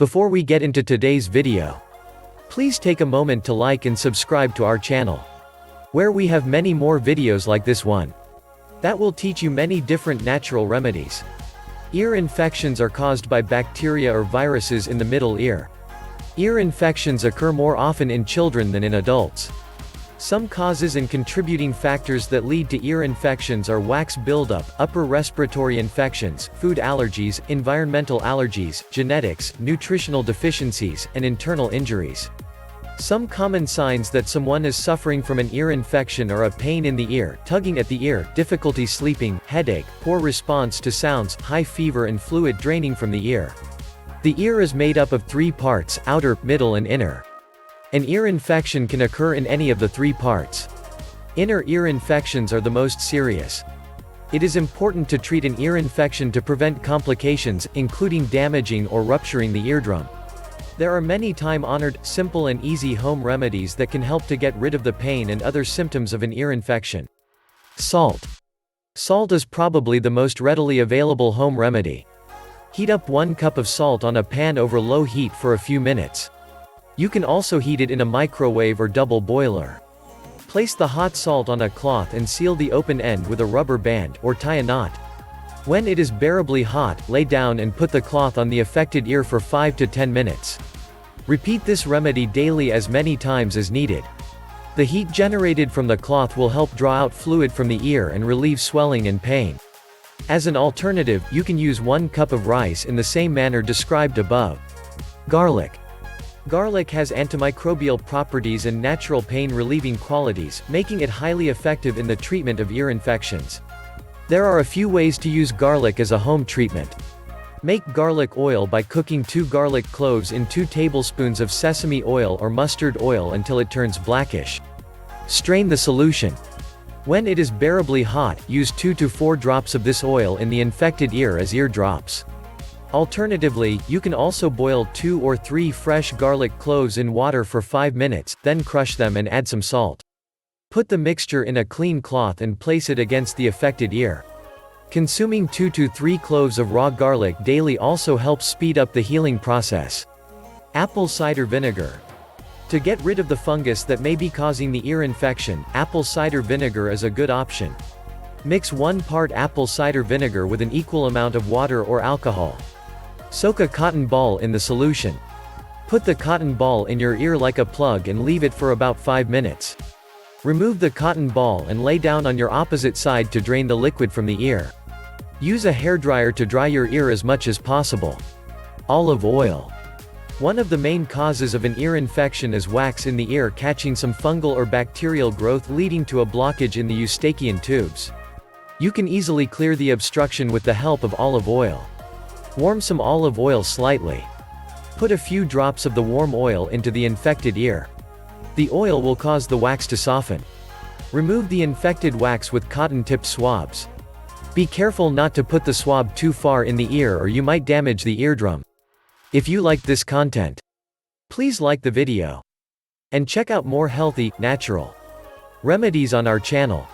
Before we get into today's video, please take a moment to like and subscribe to our channel, where we have many more videos like this one that will teach you many different natural remedies. Ear infections are caused by bacteria or viruses in the middle ear. Ear infections occur more often in children than in adults. Some causes and contributing factors that lead to ear infections are wax buildup, upper respiratory infections, food allergies, environmental allergies, genetics, nutritional deficiencies, and internal injuries. Some common signs that someone is suffering from an ear infection are a pain in the ear, tugging at the ear, difficulty sleeping, headache, poor response to sounds, high fever and fluid draining from the ear. The ear is made up of three parts: outer, middle and inner. An ear infection can occur in any of the three parts. Inner ear infections are the most serious. It is important to treat an ear infection to prevent complications, including damaging or rupturing the eardrum. There are many time-honored, simple and easy home remedies that can help to get rid of the pain and other symptoms of an ear infection. Salt. Salt is probably the most readily available home remedy. Heat up 1 cup of salt on a pan over low heat for a few minutes. You can also heat it in a microwave or double boiler. Place the hot salt on a cloth and seal the open end with a rubber band, or tie a knot. When it is bearably hot, lay down and put the cloth on the affected ear for 5 to 10 minutes. Repeat this remedy daily as many times as needed. The heat generated from the cloth will help draw out fluid from the ear and relieve swelling and pain. As an alternative, you can use 1 cup of rice in the same manner described above. Garlic. Garlic has antimicrobial properties and natural pain-relieving qualities, making it highly effective in the treatment of ear infections. There are a few ways to use garlic as a home treatment. Make garlic oil by cooking 2 garlic cloves in 2 tablespoons of sesame oil or mustard oil until it turns blackish. Strain the solution. When it is bearably hot, use 2 to 4 drops of this oil in the infected ear as ear drops. Alternatively, you can also boil 2 or 3 fresh garlic cloves in water for 5 minutes, then crush them and add some salt. Put the mixture in a clean cloth and place it against the affected ear. Consuming 2 to 3 cloves of raw garlic daily also helps speed up the healing process. Apple cider vinegar. To get rid of the fungus that may be causing the ear infection, apple cider vinegar is a good option. Mix 1 part apple cider vinegar with an equal amount of water or alcohol. Soak a cotton ball in the solution. Put the cotton ball in your ear like a plug and leave it for about 5 minutes. Remove the cotton ball and lay down on your opposite side to drain the liquid from the ear. Use a hairdryer to dry your ear as much as possible. Olive oil. One of the main causes of an ear infection is wax in the ear catching some fungal or bacterial growth leading to a blockage in the eustachian tubes. You can easily clear the obstruction with the help of olive oil. Warm some olive oil slightly. Put a few drops of the warm oil into the infected ear. The oil will cause the wax to soften. Remove the infected wax with cotton-tipped swabs. Be careful not to put the swab too far in the ear or you might damage the eardrum. If you liked this content, please like the video and check out more healthy, natural remedies on our channel.